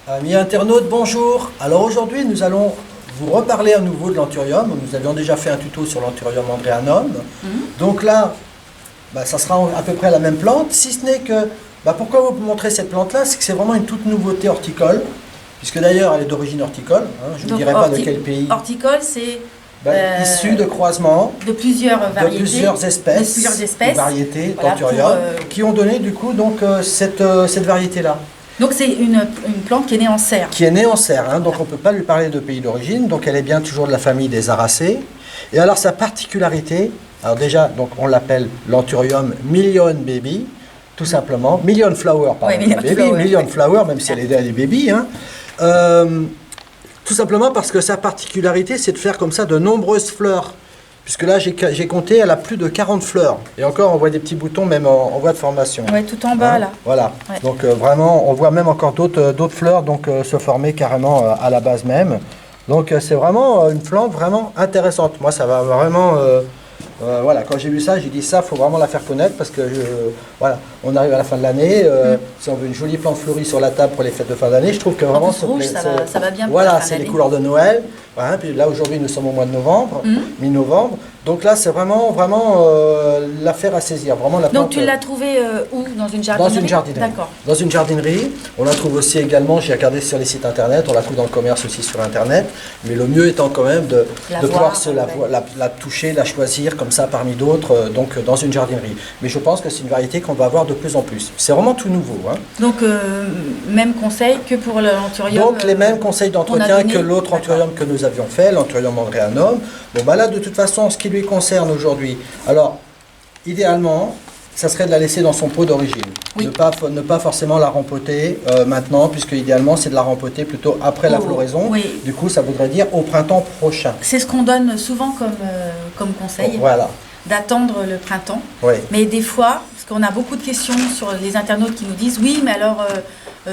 Amis internautes, bonjour. Alors aujourd'hui, nous allons vous reparler à nouveau de l'anthurium. Nous avions déjà fait un tuto sur l'anthurium andreanum. Donc là, ça sera à peu près la même plante, si ce n'est que, pourquoi vous montrer cette plante-là, c'est que c'est vraiment une toute nouveauté horticole, puisque d'ailleurs elle est d'origine horticole, je ne dirai pas de quel pays. Horticole, c'est issu de croisements de plusieurs variétés, de plusieurs espèces, variétés d'anthurium, qui ont donné du coup donc, cette variété-là. Donc c'est une plante qui est née en serre. Qui est née en serre, donc on ne peut pas lui parler de pays d'origine, donc elle est bien toujours de la famille des Aracées. Et alors sa particularité, alors déjà donc on l'appelle l'anthurium million baby, tout simplement, million flower, pardon, million flower, même si elle est baby, tout simplement parce que sa particularité c'est de faire comme ça de nombreuses fleurs. Puisque là, j'ai compté, elle a plus de 40 fleurs. Et encore, on voit des petits boutons même en voie de formation. Oui, tout en bas, là. Voilà. Ouais. Donc vraiment, on voit même encore d'autres fleurs se former carrément à la base même. Donc c'est vraiment une plante vraiment intéressante. Moi, ça va vraiment... voilà, quand j'ai vu ça, j'ai dit ça, faut vraiment la faire connaître parce que voilà, on arrive à la fin de l'année. Si on veut une jolie plante fleurie sur la table pour les fêtes de fin d'année, je trouve que vraiment ça va bien. Voilà, c'est les couleurs de Noël. Voilà, puis là aujourd'hui nous sommes au mois de novembre, mi-novembre. Donc là c'est vraiment l'affaire à saisir. Vraiment la plante. Donc tu l'as trouvée où? Dans une jardinerie? Dans une jardinerie. D'accord. Dans une jardinerie. On la trouve aussi également, j'ai regardé sur les sites internet, on la trouve dans le commerce aussi sur internet. Mais le mieux étant quand même de pouvoir la toucher, la choisir comme ça parmi d'autres, donc dans une jardinerie. Mais je pense que c'est une variété qu'on va avoir de plus en plus. C'est vraiment tout nouveau. Donc même conseil que pour l'anthurium. Donc les mêmes conseils d'entretien que l'autre anthurium que nous avions fait, l'anthurium andreanum. Bon là de toute façon, ce qui lui concerne aujourd'hui, alors idéalement, ça serait de la laisser dans son pot d'origine. Oui. Ne pas forcément la rempoter maintenant, puisque idéalement c'est de la rempoter plutôt après la floraison. Oui. Du coup, ça voudrait dire au printemps prochain. C'est ce qu'on donne souvent comme conseil. Voilà. D'attendre le printemps. Oui. Mais des fois, parce qu'on a beaucoup de questions sur les internautes qui nous disent oui, mais alors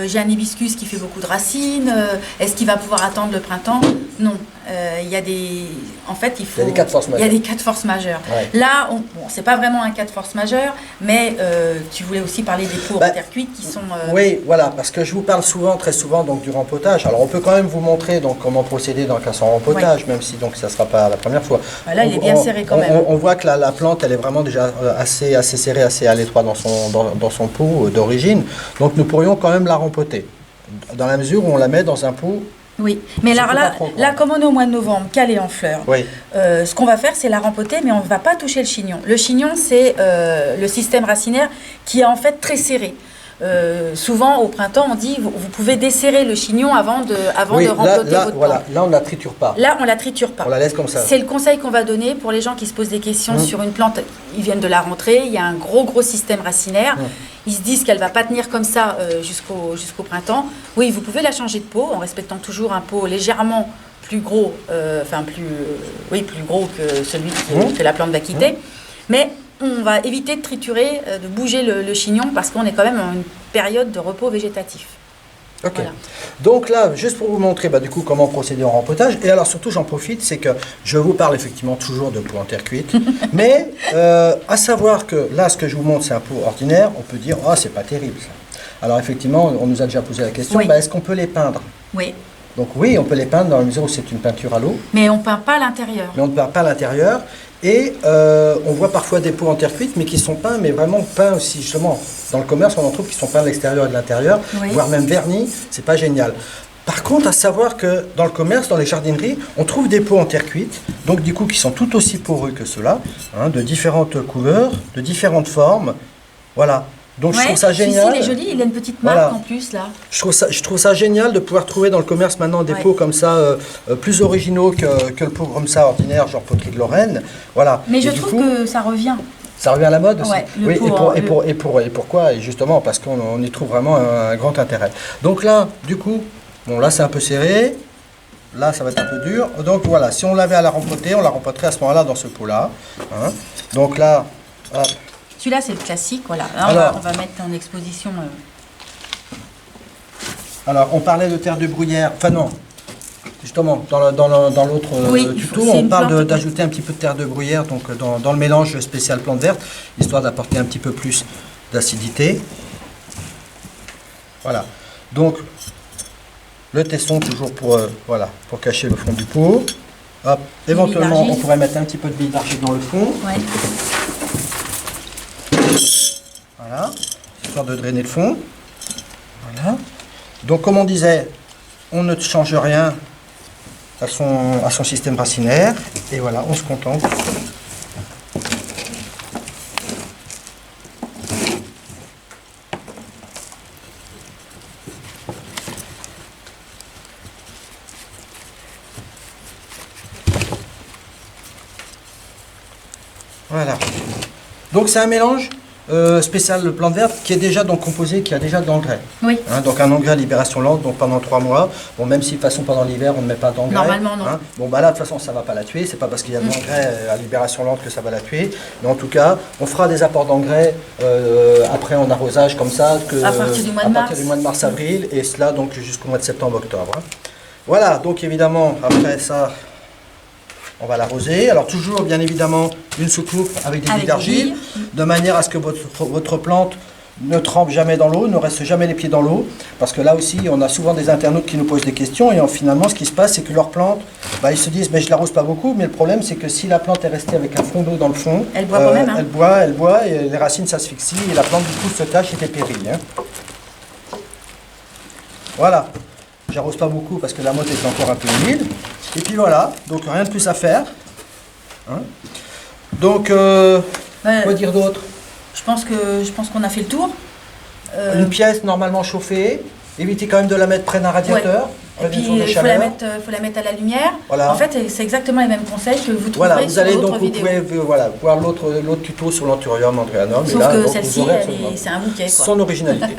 j'ai un hibiscus qui fait beaucoup de racines, est-ce qu'il va pouvoir attendre le printemps? Non. Il y a des... En fait, il y a des cas de force majeure. Il y a des cas de force majeure. Ouais. Là, c'est pas vraiment un cas de force majeure, mais tu voulais aussi parler des pots en terre cuite qui sont... Oui, voilà, parce que je vous parle très souvent donc, du rempotage. Alors, on peut quand même vous montrer donc, comment procéder dans le cas sans rempotage, même si donc, ça ne sera pas la première fois. Là, il est bien serré quand même. On voit que la plante, elle est vraiment déjà assez serrée, assez à l'étroit dans son pot d'origine. Donc, nous pourrions quand même la rempoter, dans la mesure où on la met dans un pot. Oui, mais alors là, comme on est au mois de novembre, qu'elle est en fleurs, ce qu'on va faire, c'est la rempoter, mais on ne va pas toucher le chignon. Le chignon, c'est le système racinaire qui est en fait très serré. Souvent, au printemps, on dit vous pouvez desserrer le chignon avant de rempoter votre plante. Là, on ne la triture pas. Là, on ne la triture pas. On la laisse comme ça. C'est le conseil qu'on va donner pour les gens qui se posent des questions sur une plante. Ils viennent de la rentrer, il y a un gros système racinaire. Ils se disent qu'elle ne va pas tenir comme ça jusqu'au printemps. Oui, vous pouvez la changer de pot en respectant toujours un pot légèrement plus gros, plus gros que celui que la plante va quitter. Mais on va éviter de triturer, de bouger le chignon parce qu'on est quand même en une période de repos végétatif. Ok. Voilà. Donc là, juste pour vous montrer du coup comment procéder au rempotage, et alors surtout j'en profite, c'est que je vous parle effectivement toujours de pot en terre cuite, mais à savoir que là, ce que je vous montre, c'est un pot ordinaire, on peut dire, oh, c'est pas terrible ça. Alors effectivement, on nous a déjà posé la question, est-ce qu'on peut les peindre? Oui. Donc oui, on peut les peindre dans la mesure où c'est une peinture à l'eau. Mais on ne peint pas l'intérieur. Mais on ne peint pas l'intérieur. Et on voit parfois des pots en terre cuite, mais qui sont peints, mais vraiment peints aussi, justement. Dans le commerce, on en trouve qui sont peints de l'extérieur et de l'intérieur, voire même vernis. C'est pas génial. Par contre, à savoir que dans le commerce, dans les jardineries, on trouve des pots en terre cuite, donc du coup qui sont tout aussi poreux que ceux-là, de différentes couleurs, de différentes formes. Voilà. Donc je trouve ça génial. Il est joli, il a une petite marque en plus là. Je trouve ça génial de pouvoir trouver dans le commerce maintenant des pots comme ça, plus originaux que le pot comme ça ordinaire, genre poterie de Lorraine. Voilà. Mais je trouve que ça revient. Ça revient à la mode aussi. Oui, et pourquoi? Et justement parce qu'on y trouve vraiment un grand intérêt. Donc là, du coup, bon là c'est un peu serré. Là ça va être un peu dur. Donc voilà, si on l'avait à la rempoter, on la rempoterait à ce moment-là dans ce pot-là. Donc là, hop. Celui-là, c'est le classique, voilà. Là, on va mettre en exposition. Alors, on parlait de terre de bruyère. Enfin non, Justement, dans l'autre tuto, on parle d'ajouter un petit peu de terre de bruyère donc dans le mélange spécial plante verte, histoire d'apporter un petit peu plus d'acidité. Voilà. Donc, le tesson toujours pour cacher le fond du pot. Hop. Éventuellement, on pourrait mettre un petit peu de billes d'argile dans le fond. Ouais. Voilà. Histoire de drainer le fond. Voilà. Donc, comme on disait, on ne change rien à son système racinaire. Et voilà, on se contente. Voilà. Donc c'est un mélange spécial plante verte qui est déjà donc composé, qui a déjà de l'engrais. Oui. Hein, donc un engrais à libération lente donc pendant 3 mois. Bon, même si de toute façon pendant l'hiver on ne met pas d'engrais. Normalement non. Hein. Bon bah là de toute façon ça ne va pas la tuer, c'est pas parce qu'il y a de l'engrais à libération lente que ça va la tuer. Mais en tout cas, on fera des apports d'engrais après en arrosage comme ça à partir du mois de mars-avril et cela donc jusqu'au mois de septembre-octobre. Hein. Voilà, donc évidemment après ça on va l'arroser. Alors toujours bien évidemment une soucoupe avec des billes d'argile, de manière à ce que votre plante ne trempe jamais dans l'eau, ne reste jamais les pieds dans l'eau. Parce que là aussi, on a souvent des internautes qui nous posent des questions et finalement ce qui se passe, c'est que leur plante, ils se disent, je l'arrose pas beaucoup, mais le problème c'est que si la plante est restée avec un fond d'eau dans le fond, elle boit quand même. Hein. Elle boit et les racines s'asphyxient et la plante du coup se tâche et dépérit. Hein. Voilà. J'arrose pas beaucoup parce que la motte est encore un peu humide. Et puis voilà, donc rien de plus à faire. Hein. Donc, quoi dire d'autre? Je pense qu'on a fait le tour. Une pièce normalement chauffée, évitez quand même de la mettre près d'un radiateur. Ouais. Et puis il faut la mettre à la lumière. Voilà. En fait, c'est exactement les mêmes conseils que vous trouverez voilà, vous sur allez l'autre donc vidéo. Vous pouvez voir l'autre tuto sur l'Anthurium andreanum. Sauf que celle-ci, c'est un bouquet. Quoi. Son originalité.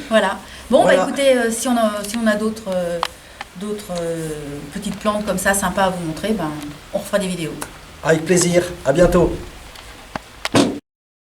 Voilà. Bon, voilà. Écoutez, si on a d'autres petites plantes comme ça, sympas à vous montrer, on refera des vidéos. Avec plaisir. À bientôt.